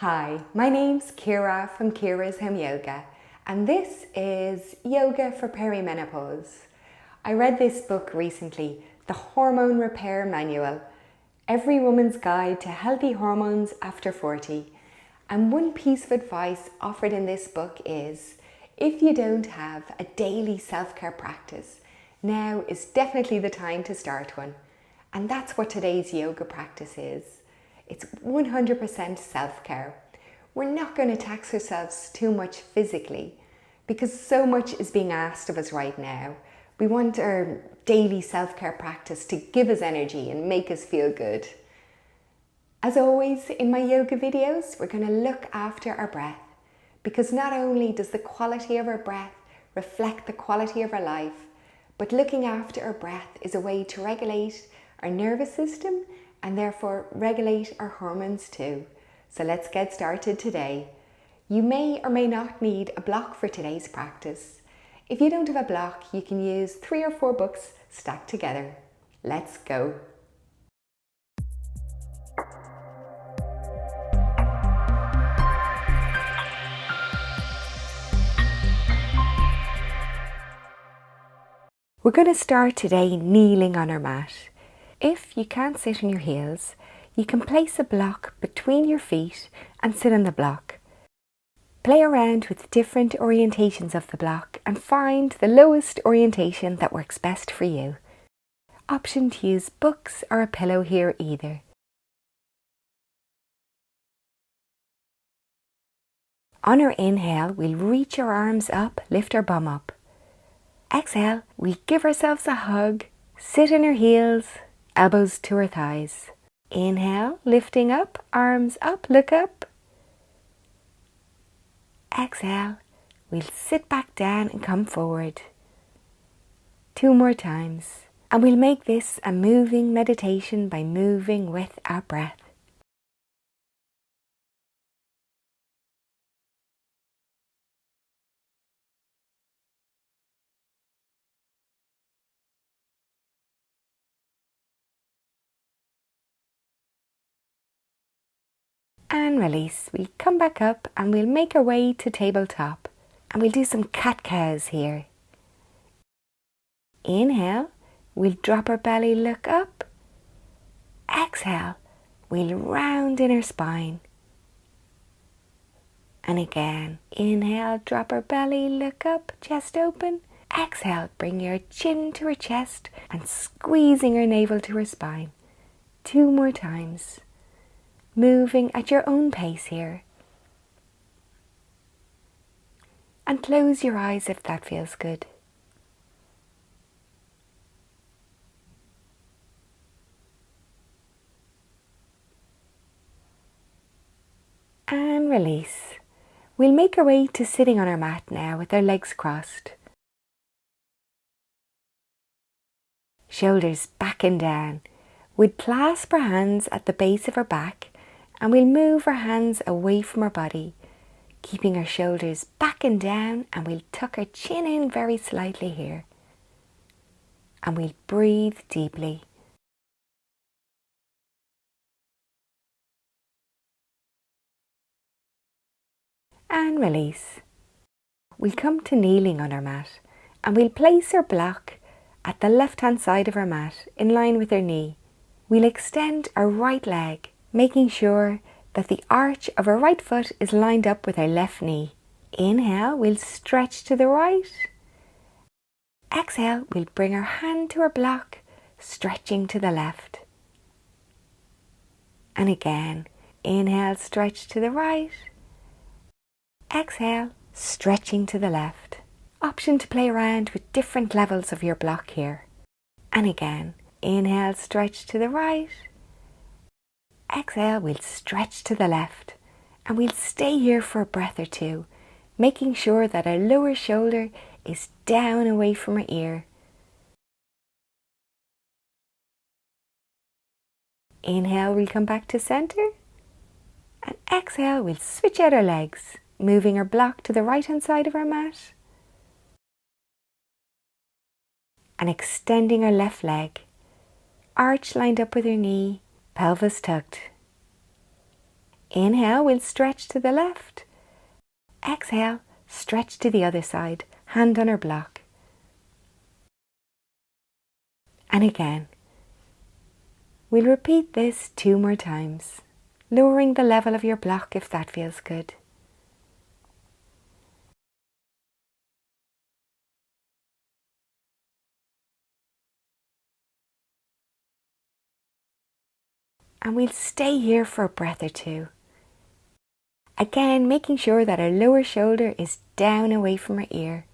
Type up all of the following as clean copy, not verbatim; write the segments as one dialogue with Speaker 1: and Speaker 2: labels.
Speaker 1: Hi, my name's Ciara from Ciara's Home Yoga, and this is Yoga for Perimenopause. I read this book recently, The Hormone Repair Manual, Every Woman's Guide to Healthy Hormones After 40. And one piece of advice offered in this book is, if you don't have a daily self-care practice, now is definitely the time to start one. And that's what today's yoga practice is. It's 100% self-care. We're not going to tax ourselves too much physically because so much is being asked of us right now. We want our daily self-care practice to give us energy and make us feel good. As always in my yoga videos, we're going to look after our breath because not only does the quality of our breath reflect the quality of our life, but looking after our breath is a way to regulate our nervous system and therefore regulate our hormones too. So let's get started today. You may or may not need a block for today's practice. If you don't have a block, you can use 3 or 4 books stacked together. Let's go. We're going to start today kneeling on our mat. If you can't sit on your heels, you can place a block between your feet and sit on the block. Play around with different orientations of the block and find the lowest orientation that works best for you. Option to use books or a pillow here either. On our inhale, we'll reach our arms up, lift our bum up. Exhale, we'll give ourselves a hug, sit on our heels, elbows to our thighs. Inhale, lifting up, arms up, look up. Exhale, we'll sit back down and come forward. 2 more times. And we'll make this a moving meditation by moving with our breath. And release. We'll come back up and we'll make our way to tabletop. And we'll do some cat-cows here. Inhale, we'll drop our belly, look up. Exhale, we'll round in our spine. And again, inhale, drop our belly, look up, chest open. Exhale, bring your chin to our chest and squeezing our navel to our spine. 2 more times. Moving at your own pace here. And close your eyes if that feels good. And release. We'll make our way to sitting on our mat now with our legs crossed. Shoulders back and down. We'll clasp our hands at the base of our back and we'll move our hands away from our body, keeping our shoulders back and down, and we'll tuck our chin in very slightly here. And we'll breathe deeply. And release. We'll come to kneeling on our mat and we'll place our block at the left-hand side of our mat in line with our knee. We'll extend our right leg, making sure that the arch of our right foot is lined up with our left knee. Inhale, we'll stretch to the right. Exhale, we'll bring our hand to our block, stretching to the left. And again, inhale, stretch to the right. Exhale, stretching to the left. Option to play around with different levels of your block here. And again, inhale, stretch to the right. Exhale, we'll stretch to the left. And we'll stay here for a breath or 2, making sure that our lower shoulder is down away from our ear. Inhale, we'll come back to center. And exhale, we'll switch out our legs, moving our block to the right-hand side of our mat. And extending our left leg. Arch lined up with our knee, pelvis tucked. Inhale, we'll stretch to the left. Exhale, stretch to the other side, hand on our block. And again. We'll repeat this 2 more times, lowering the level of your block if that feels good. And we'll stay here for a breath or 2. Again, making sure that our lower shoulder is down away from our ear.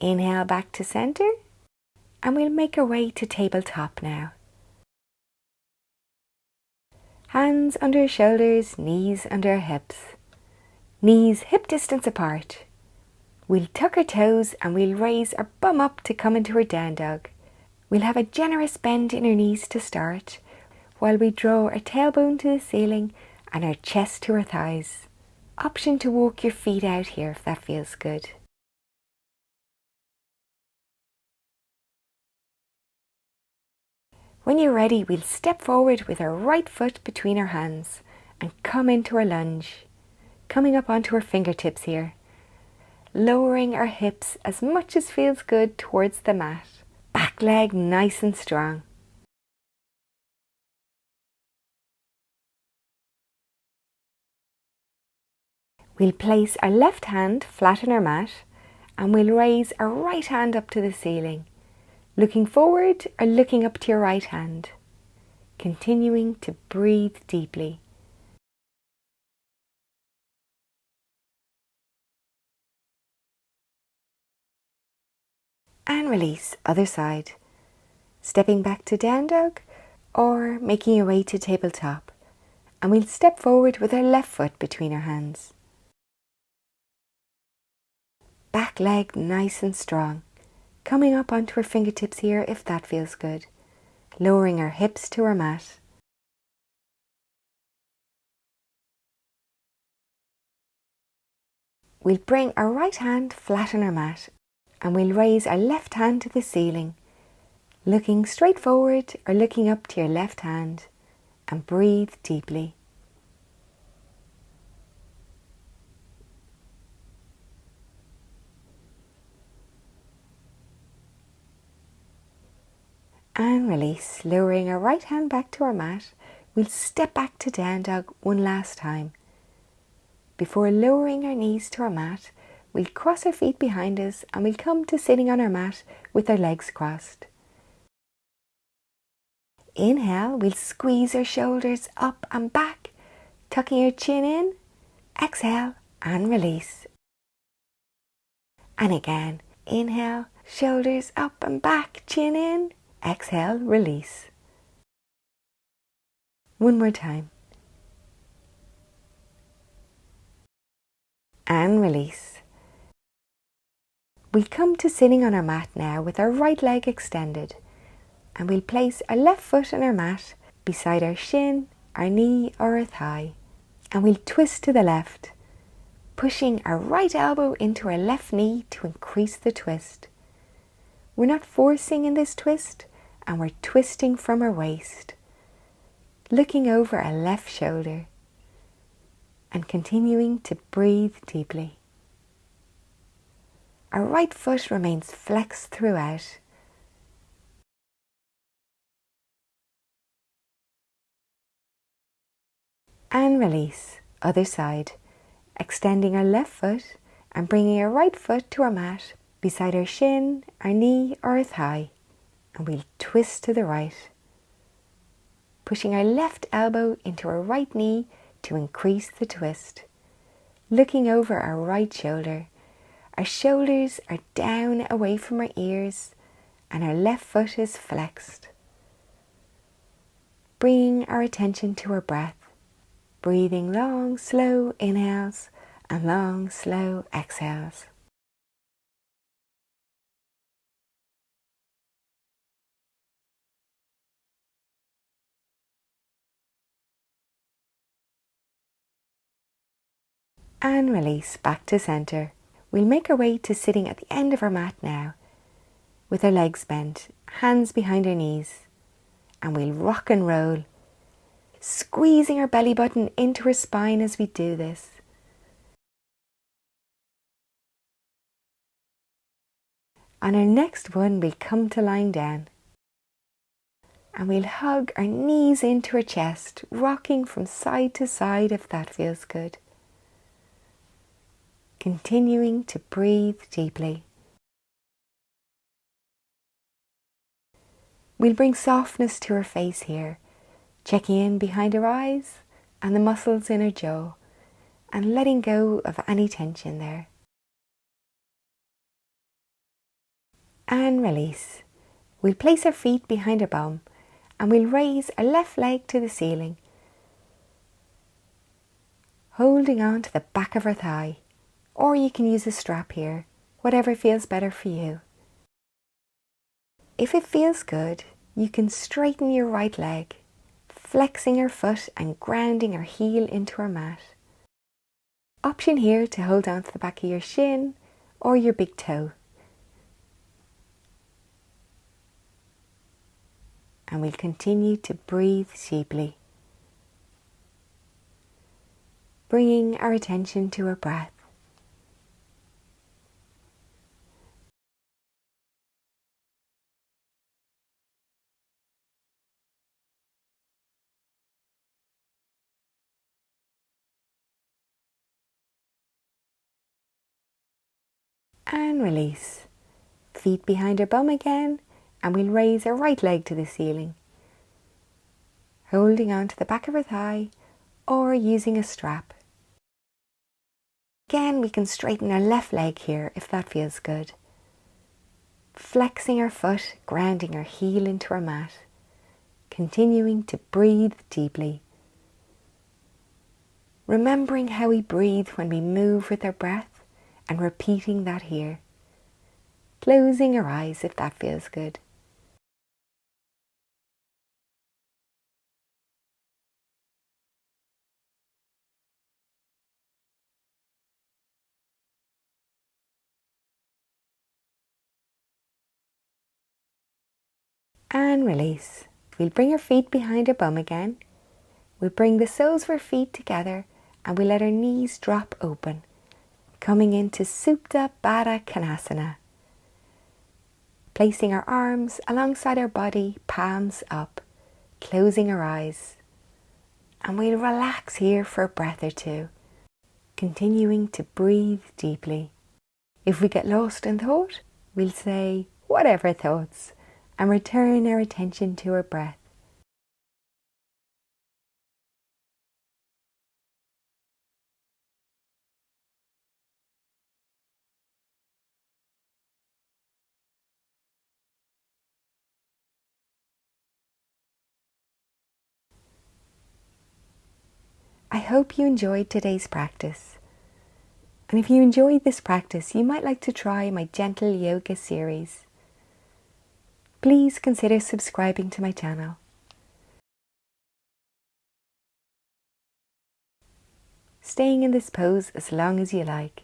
Speaker 1: Inhale back to center, and we'll make our way to tabletop now. Hands under our shoulders, knees under our hips. Knees hip distance apart. We'll tuck our toes and we'll raise our bum up to come into our down dog. We'll have a generous bend in our knees to start, while we draw our tailbone to the ceiling and our chest to our thighs. Option to walk your feet out here if that feels good. When you're ready, we'll step forward with our right foot between our hands and come into our lunge, coming up onto our fingertips here, lowering our hips as much as feels good towards the mat. Back leg nice and strong. We'll place our left hand flat on our mat and we'll raise our right hand up to the ceiling, looking forward or looking up to your right hand, continuing to breathe deeply. And release, other side. Stepping back to down dog or making your way to tabletop. And we'll step forward with our left foot between our hands. Back leg nice and strong. Coming up onto our fingertips here if that feels good. Lowering our hips to our mat. We'll bring our right hand flat on our mat and we'll raise our left hand to the ceiling, looking straight forward or looking up to your left hand, and breathe deeply. And release, lowering our right hand back to our mat. We'll step back to down dog one last time. Before lowering our knees to our mat, we'll cross our feet behind us and we'll come to sitting on our mat with our legs crossed. Inhale, we'll squeeze our shoulders up and back, tucking our chin in. Exhale and release. And again, inhale, shoulders up and back, chin in. Exhale, release. One more time. And release. We'll come to sitting on our mat now with our right leg extended, and we'll place our left foot on our mat beside our shin, our knee or our thigh, and we'll twist to the left, pushing our right elbow into our left knee to increase the twist. We're not forcing in this twist, and we're twisting from our waist, looking over our left shoulder and continuing to breathe deeply. Our right foot remains flexed throughout. And release, other side, extending our left foot and bringing our right foot to our mat beside our shin, our knee or our thigh, and we'll twist to the right, pushing our left elbow into our right knee to increase the twist, looking over our right shoulder. Our shoulders are down away from our ears and our left foot is flexed. Bringing our attention to our breath, breathing long, slow inhales and long, slow exhales. And release back to center. We'll make our way to sitting at the end of our mat now. with our legs bent, hands behind our knees, and we'll rock and roll, squeezing our belly button into our spine as we do this. On our next one, we'll come to lying down, and we'll hug our knees into our chest, rocking from side to side if that feels good. Continuing to breathe deeply. We'll bring softness to our face here, checking in behind our eyes and the muscles in our jaw, and letting go of any tension there. And release. We'll place our feet behind our bum, and we'll raise our left leg to the ceiling, holding on to the back of our thigh, or you can use a strap here, whatever feels better for you. If it feels good, you can straighten your right leg, flexing our foot and grounding our heel into our mat. Option here to hold on to the back of your shin or your big toe. And we'll continue to breathe deeply, bringing our attention to our breath. And release. Feet behind our bum again, and we'll raise our right leg to the ceiling, holding on to the back of our thigh or using a strap. Again, we can straighten our left leg here if that feels good. Flexing our foot, grounding our heel into our mat, continuing to breathe deeply. Remembering how we breathe when we move with our breath and repeating that here. Closing our eyes if that feels good. And release. We'll bring our feet behind our bum again. We'll bring the soles of our feet together and we'll let our knees drop open, coming into Supta Baddha Konasana. Placing our arms alongside our body, palms up, closing our eyes. And we'll relax here for a breath or two, continuing to breathe deeply. If we get lost in thought, we'll say whatever thoughts and return our attention to our breath. I hope you enjoyed today's practice. And if you enjoyed this practice, you might like to try my gentle yoga series. Please consider subscribing to my channel. Staying in this pose as long as you like.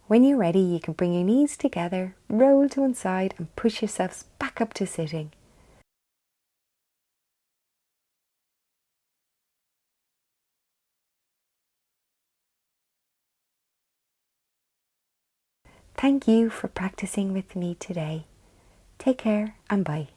Speaker 1: When you're ready, you can bring your knees together, roll to one side and push yourselves back up to sitting. Thank you for practicing with me today. Take care and bye.